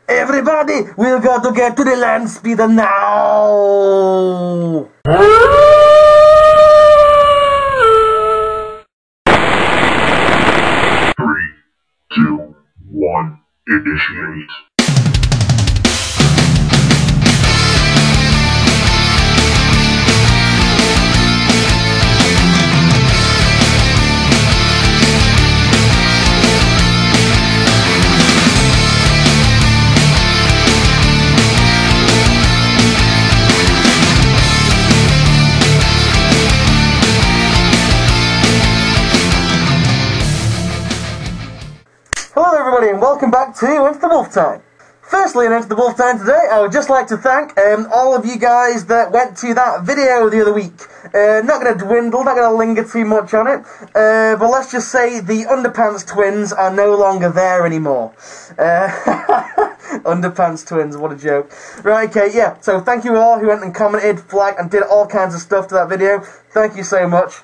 Everybody, we've got to get to the land speeder now! 3, 2, 1, initiate. Hello everybody and welcome back to Into the Wolf Time. Firstly, in Into the Wolf Time today, I would just like to thank all of you guys that went to that video the other week. Not going to dwindle, not going to linger too much on it, but let's just say the Underpants twins are no longer there anymore. Underpants twins, what a joke. Right, okay, yeah, so thank you all who went and commented, flagged and did all kinds of stuff to that video. Thank you so much.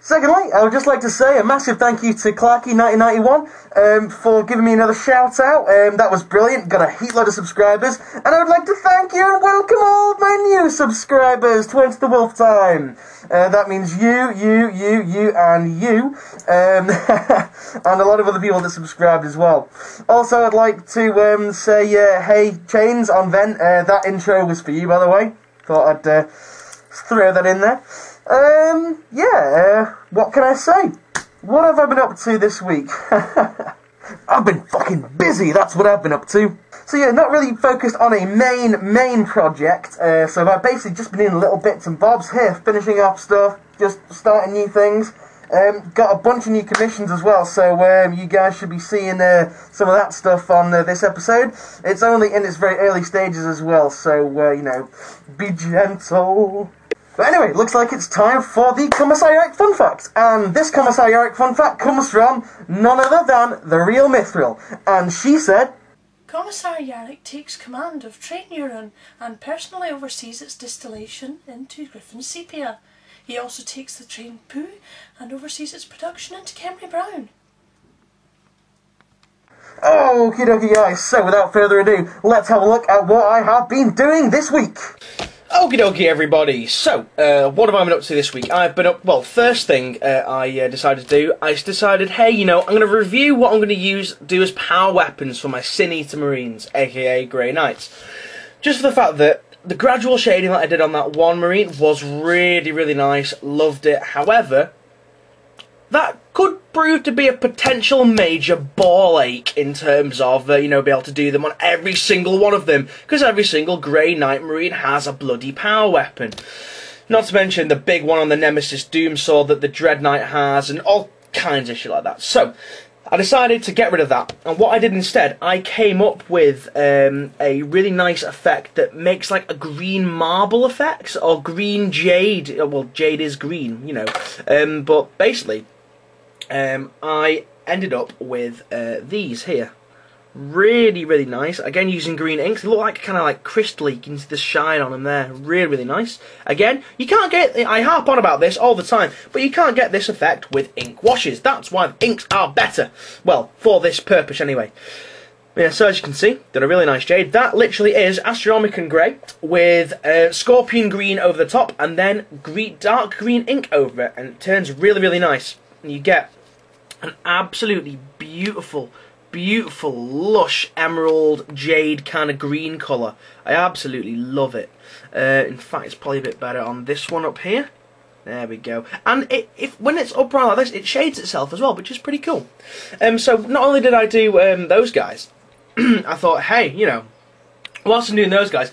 Secondly, I would just like to say a massive thank you to Clarky1991 for giving me another shout out. That was brilliant, got a heap load of subscribers, and I would like to thank you and welcome all of my new subscribers to Into the Wolf Time. That means you, and you, and a lot of other people that subscribed as well. Also, I'd like to say, hey, Chains on Vent, that intro was for you, by the way. Thought I'd throw that in there. What can I say? What have I been up to this week? I've been fucking busy, that's what I've been up to. So yeah, not really focused on a main project, so I've basically just been in little bits and bobs here, finishing off stuff, just starting new things. Got a bunch of new commissions as well, so you guys should be seeing some of that stuff on this episode. It's only in its very early stages as well, so, you know, be gentle. But anyway, looks like it's time for the Commissar Yarric Fun Fact. And this Commissar Yarric Fun Fact comes from none other than the real Mithril. And she said, Commissar Yarric takes command of train urine and personally oversees its distillation into Griffin sepia. He also takes the train poo and oversees its production into Kemry Brown. Okie dokie guys, so without further ado, let's have a look at what I have been doing this week. Okie dokie everybody, so, what have I been up to this week? I've been up, well, first thing I decided to do, I decided, hey, you know, I'm going to review what I'm going to do as power weapons for my Sin Eater Marines, aka Grey Knights. Just for the fact that the gradual shading that I did on that one Marine was really nice, loved it. However, that could prove to be a potential major ball ache in terms of, you know, be able to do them on every single one of them, because every single Grey Knight Marine has a bloody power weapon. Not to mention the big one on the Nemesis Doom Sword that the Dread Knight has, and all kinds of shit like that. So, I decided to get rid of that, and what I did instead, I came up with a really nice effect that makes like a green marble effect, or green jade. Well, jade is green, you know, but basically, I ended up with these here. Really nice. Again, using green inks. They look like kind of like crystal. You can see the shine on them there. Really nice. Again, you can't get... I harp on about this all the time, but you can't get this effect with ink washes. That's why the inks are better. Well, for this purpose anyway. Yeah, so as you can see, done a really nice jade. That literally is Astronomican Grey with Scorpion Green over the top and then dark green ink over it, and it turns really nice. And you get an absolutely beautiful, lush emerald jade kind of green colour. I absolutely love it. In fact, it's probably a bit better on this one up here. There we go. And when it's upright like this, it shades itself as well, which is pretty cool. So not only did I do those guys, I thought, hey, you know, whilst I'm doing those guys,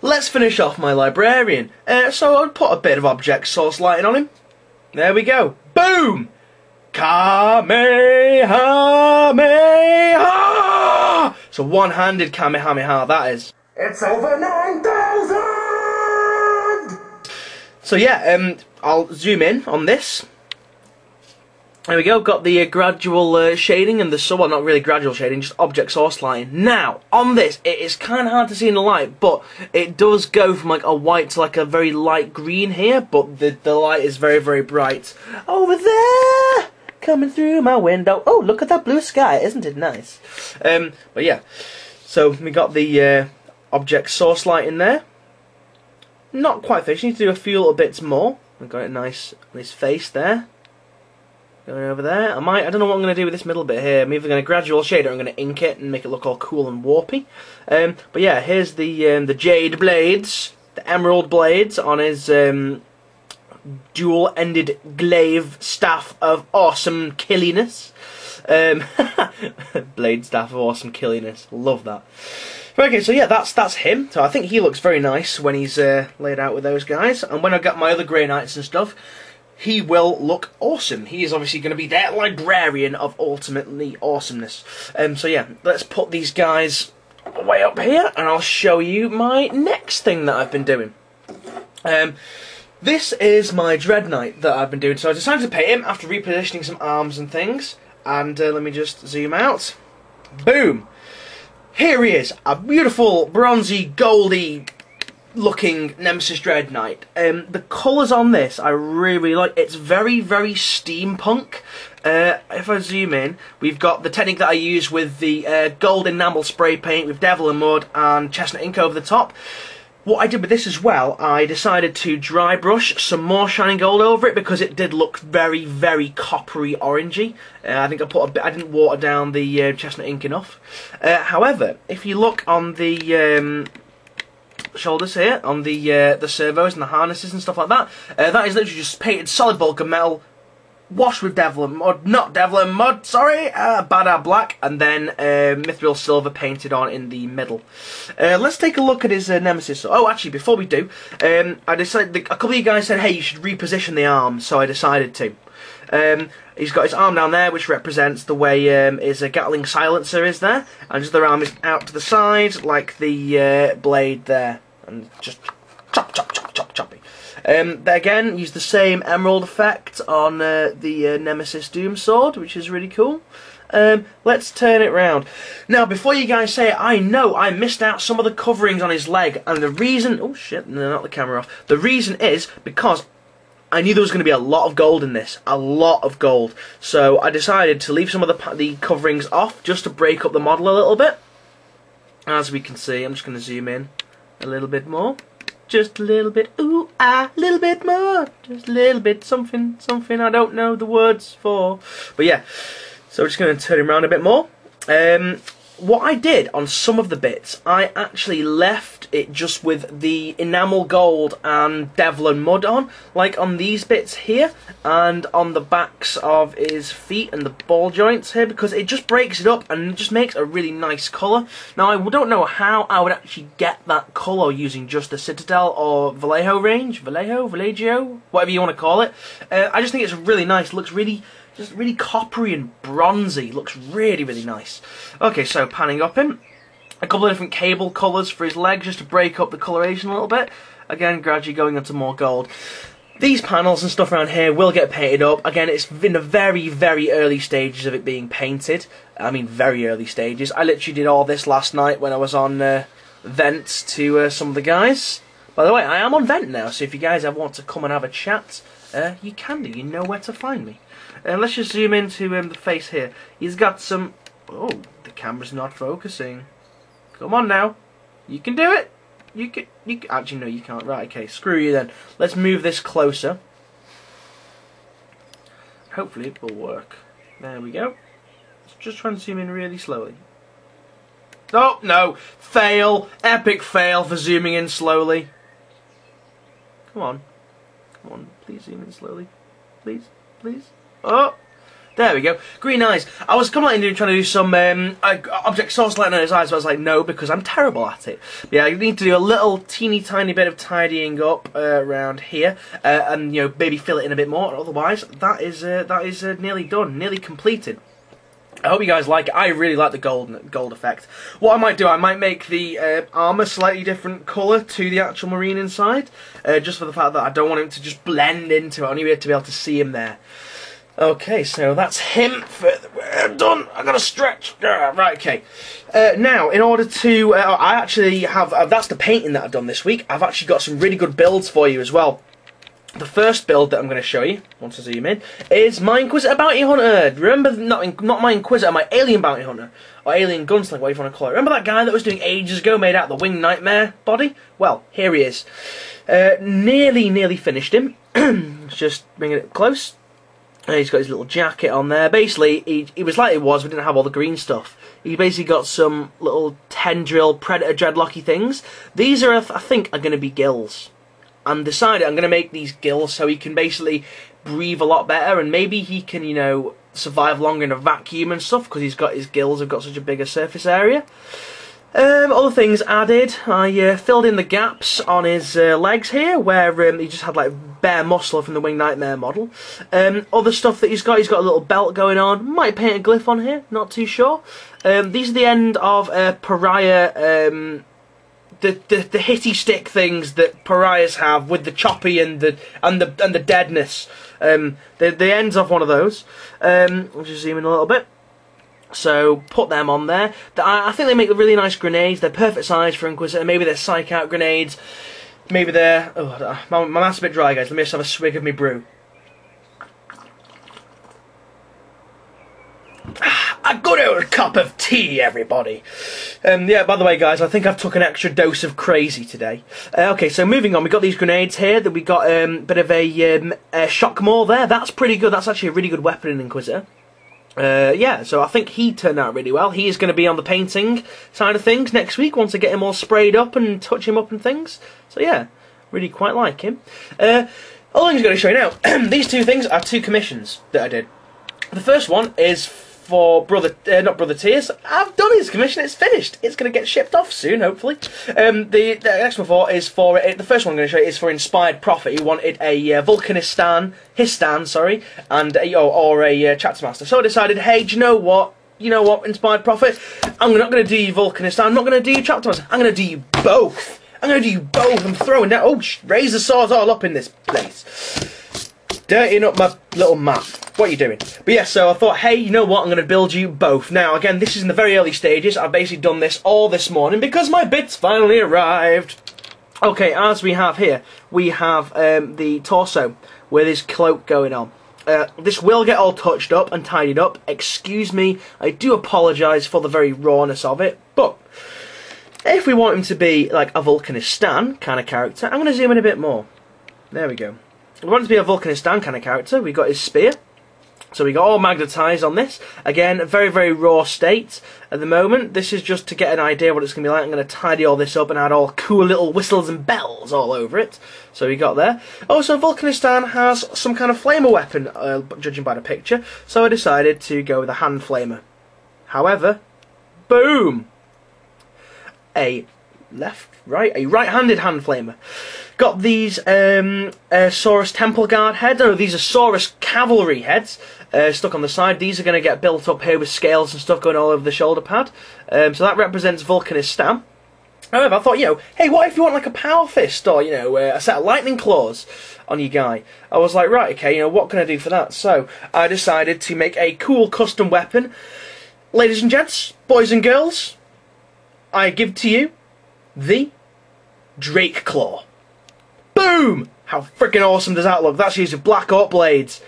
let's finish off my librarian. So I'll put a bit of object source lighting on him. There we go. Boom! Kamehameha! So one-handed Kamehameha, that is. It's over 9,000! So yeah, I'll zoom in on this. There we go, got the gradual shading and the, well, not really gradual shading, just object source lighting. Now, on this, it is kind of hard to see in the light, but it does go from like a white to like a very light green here, but the light is very bright. Over there! Coming through my window. Oh, look at that blue sky, isn't it nice? But yeah. So we got the object source light in there. Not quite finished. Need to do a few little bits more. We've got it nice on his face there. Going over there. I don't know what I'm going to do with this middle bit here. I'm either going to gradual shade or I'm going to ink it and make it look all cool and warpy. But yeah, here's the jade blades, the emerald blades on his dual-ended glaive staff of awesome killiness. Blade staff of awesome killiness. Love that. Okay, so yeah, that's him. So I think he looks very nice when he's laid out with those guys. And when I got my other Grey Knights and stuff, he will look awesome. He is obviously going to be their librarian of ultimately awesomeness. So yeah, let's put these guys way up here, and I'll show you my next thing that I've been doing. This is my Dread Knight that I've been doing. So I decided to paint him after repositioning some arms and things. And let me just zoom out. Boom! Here he is, a beautiful, bronzy, goldy looking Nemesis Dread Knight. The colours on this I really like. It's very, very steampunk. If I zoom in, we've got the technique that I use with the gold enamel spray paint with Devil and Mud and chestnut ink over the top. What I did with this as well, I decided to dry brush some more shining gold over it because it did look very, very coppery orangey. I think I didn't water down the chestnut ink enough. However, if you look on the shoulders here, on the servos and the harnesses and stuff like that, that is literally just painted solid bulk of metal, washed with Devil and Mud, not Devil and Mud, sorry, Badass Black, and then Mithril Silver painted on in the middle. Let's take a look at his Nemesis. Oh, actually, before we do, I decided, a couple of you guys said, hey, you should reposition the arm, so I decided to. He's got his arm down there, which represents the way his Gatling silencer is there, and his other arm is out to the side, like the blade there, and just chop, chop, chop, chop, choppy. They again use the same emerald effect on the Nemesis Doom Sword, which is really cool. Let's turn it round. Now, before you guys say it, I know I missed out some of the coverings on his leg, and the reason... Oh shit, no, not the camera off. The reason is because I knew there was going to be a lot of gold in this. A lot of gold. So I decided to leave some of the coverings off, just to break up the model a little bit. As we can see, I'm just going to zoom in a little bit more. Just a little bit, ooh, a little bit more, just a little bit, something I don't know the words for. But yeah, so we're just going to turn him around a bit more. What I did on some of the bits, I actually left it just with the enamel gold and Devil and Mud on, like on these bits here, and on the backs of his feet and the ball joints here, because it just breaks it up and it just makes a really nice colour. Now, I don't know how I would actually get that colour using just the Citadel or Vallejo range, Vallejo, whatever you want to call it. I just think it's really nice, looks really... just really coppery and bronzy. Looks really, really nice. Okay, so panning up him. A couple of different cable colours for his legs just to break up the coloration a little bit. Again, gradually going into more gold. These panels and stuff around here will get painted up. Again, it's in the very, very early stages of it being painted. I mean, very early stages. I literally did all this last night when I was on Vent to some of the guys. By the way, I am on Vent now, so if you guys ever want to come and have a chat, you can do. You know where to find me. Let's just zoom into the face here. He's got some... Oh, the camera's not focusing. Come on now. You can do it. You can... Actually, no, you can't. Right, okay. Screw you then. Let's move this closer. Hopefully it will work. There we go. Let's just try and zoom in really slowly. Oh, no. Fail. Epic fail for zooming in slowly. Come on. Come on. Please zoom in slowly. Please. Please. Oh, there we go. Green eyes. I was coming out and trying to do some object source lighting on his eyes, but I was like, no, because I'm terrible at it. But yeah, I need to do a little teeny tiny bit of tidying up around here, and you know, maybe fill it in a bit more. Otherwise, that is nearly done, nearly completed. I hope you guys like it. I really like the gold effect. What I might do, I might make the armour slightly different colour to the actual marine inside, just for the fact that I don't want him to just blend into it. I need to be able to see him there. Okay, so that's him. I'm done. I gotta stretch. Right, okay. Now, in order to, I actually have. That's the painting that I've done this week. I've actually got some really good builds for you as well. The first build that I'm going to show you, once I zoom in, is my Inquisitor Bounty Hunter. Remember, not my Inquisitor, my Alien Bounty Hunter. Or Alien Gunslinger, whatever you want to call it. Remember that guy that was doing ages ago, made out of the Winged Nightmare body? Well, here he is. Nearly finished him. Let's just bring it close. He's got his little jacket on there. Basically, he was like it was, but didn't have all the green stuff. He basically got some little tendril predator dreadlocky things. These are, I think, are going to be gills. I'm decided I'm going to make these gills so he can basically breathe a lot better, and maybe he can, you know, survive longer in a vacuum and stuff, because he's got his gills have got such a bigger surface area. Other things added, I filled in the gaps on his legs here, where he just had like bare muscle from the Winged Nightmare model. Other stuff that he's got a little belt going on, might paint a glyph on here, not too sure. These are the end of Pariah, the hitty stick things that pariahs have with the choppy and the deadness. The ends of one of those. I'll just zoom in a little bit. So put them on there. I think they make really nice grenades. They're perfect size for Inquisitor. Maybe they're psych out grenades. Maybe they're... Oh, my mouth's a bit dry, guys. Let me just have a swig of my brew. A good old cup of tea, everybody. Yeah, by the way, guys, I think I've took an extra dose of crazy today. Okay, so moving on, we got these grenades here. That we got a bit of a shock maul there. That's pretty good. That's actually a really good weapon in Inquisitor. Yeah, so I think he turned out really well. He is going to be on the painting side of things next week once I get him all sprayed up and touch him up and things. So yeah, really quite like him. All I'm going to show you now, these two things are two commissions that I did. The first one is for not Brother Tears. I've done his commission, it's finished. It's going to get shipped off soon, hopefully. The next one is for, the first one I'm going to show you is for Inspired Prophet. He wanted a Vulcanistan, and a Chapter Master. So I decided, hey, do you know what? Inspired Prophet, I'm not going to do you Vulcanistan, I'm not going to do you Chapter Master, I'm going to do you both. I'm throwing down, razor saws all up in this place. Dirtying up my little map. What are you doing? But yeah, so I thought, hey, you know what? I'm going to build you both. Now, again, this is in the very early stages. I've basically done this all this morning because my bits finally arrived. Okay, as we have here, we have the torso with his cloak going on. This will get all touched up and tidied up. Excuse me, I do apologise for the very rawness of it, but if we want him to be like a Vulcanistan kind of character, I'm going to zoom in a bit more. There we go. We want him to be a Vulcanistan kind of character. We got his spear. So we got all magnetised on this. Again, a very, very raw state at the moment. This is just to get an idea what it's going to be like. I'm going to tidy all this up and add all cool little whistles and bells all over it. So we got there. Also, Vulcanistan has some kind of flamer weapon, judging by the picture. So I decided to go with a hand flamer. However, boom! A right-handed hand flamer. Got these Saurus Temple Guard heads. No, these are Saurus Cavalry heads stuck on the side. These are going to get built up here with scales and stuff going all over the shoulder pad. So that represents Vulcanistan. However, I thought, hey, what if you want like a Power Fist or, a set of Lightning Claws on your guy? I was like, right, okay, what can I do for that? So I decided to make a cool custom weapon. Ladies and gents, boys and girls, I give to you the Drake Claw. Boom! How freaking awesome does that look? That's using Black Orc blades.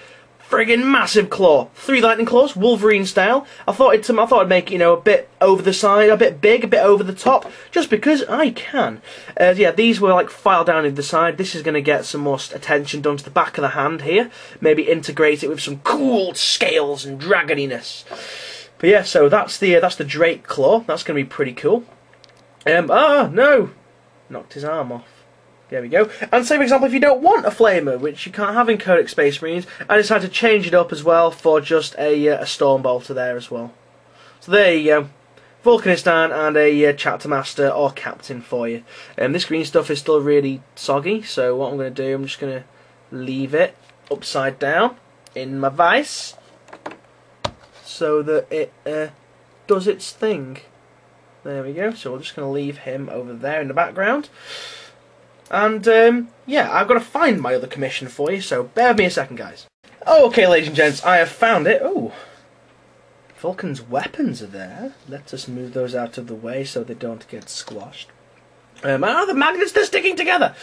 Friggin' massive claw. 3 lightning claws, Wolverine style. I thought I'd make it, a bit over the side, a bit big, a bit over the top, just because I can. Yeah, these were like filed down in the side. This is going to get some more attention done to the back of the hand here. Maybe integrate it with some cool scales and dragoniness. But yeah, so that's the Drake Claw. That's going to be pretty cool. No! Knocked his arm off. There we go. And say, for example, if you don't want a flamer, which you can't have in Codex Space Marines, I decided to change it up as well for just a Storm Bolter there as well. So there you go. Vulcanistan and a Chapter Master or Captain for you. This green stuff is still really soggy, so what I'm going to do, I'm just going to leave it upside down in my vise so that it does its thing. There we go. So we're just going to leave him over there in the background. And, yeah, I've got to find my other commission for you, so bear with me a second, guys. Okay, ladies and gents, I have found it. Oh, Vulcan's weapons are there. Let us move those out of the way so they don't get squashed. The magnets, they're sticking together.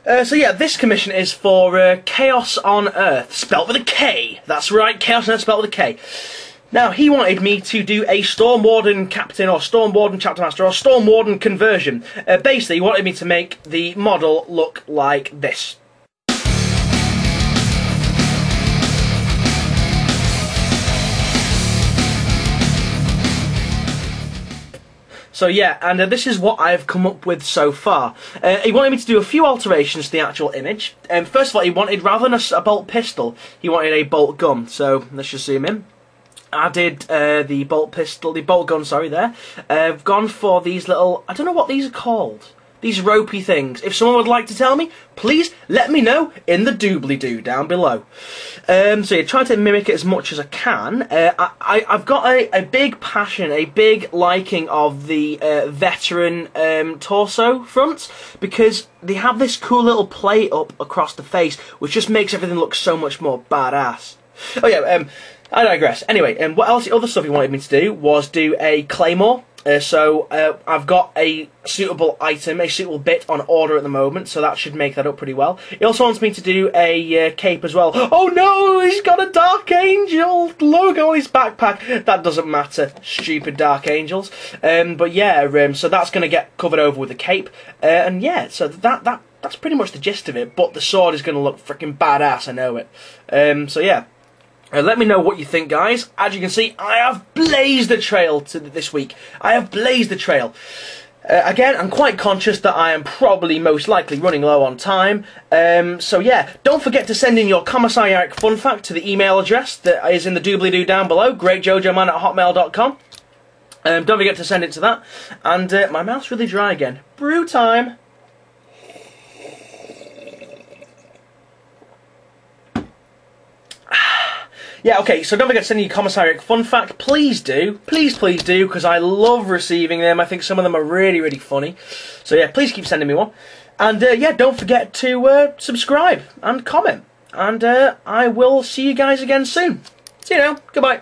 So yeah, this commission is for Chaos on Earth, spelt with a K. That's right, Chaos on Earth, spelt with a K. Now, he wanted me to do a Storm Warden Captain, or Storm Warden Chapter Master, or Storm Warden conversion. Basically, he wanted me to make the model look like this. So yeah, and this is what I've come up with so far. He wanted me to do a few alterations to the actual image. First of all, he wanted, rather than a bolt pistol, he wanted a bolt gun. So let's just zoom in. I did the bolt gun, sorry, there. I've gone for these little, I don't know what these are called. These ropey things. If someone would like to tell me, please let me know in the doobly-doo down below. So yeah, try to mimic it as much as I can. I've got a big passion, a big liking of the veteran torso fronts, because they have this cool little plate up across the face, which just makes everything look so much more badass. Oh yeah, I digress. Anyway, what else? The other stuff he wanted me to do was do a claymore. So I've got a suitable item, a suitable bit on order at the moment, so that should make that up pretty well. He also wants me to do a cape as well. Oh no, he's got a Dark Angel logo on his backpack. That doesn't matter, stupid Dark Angels. But yeah, so that's going to get covered over with a cape. And yeah, so that's pretty much the gist of it, but the sword is going to look freaking badass, I know it. So yeah. Let me know what you think, guys. As you can see, I have blazed the trail this week. I have blazed the trail. Again, I'm quite conscious that I am probably most likely running low on time. So yeah, don't forget to send in your Commissar Yarric fun fact to the email address that is in the doobly-doo down below, GREATJOJOMAN@hotmail.com. Don't forget to send it to that. And my mouth's really dry again. Brew time. Yeah, okay, so don't forget to send your Commissar Yarric fun fact. Please do. Please do, because I love receiving them. I think some of them are really, really funny. So yeah, please keep sending me one. And yeah, don't forget to subscribe and comment. And I will see you guys again soon. See you now. Goodbye.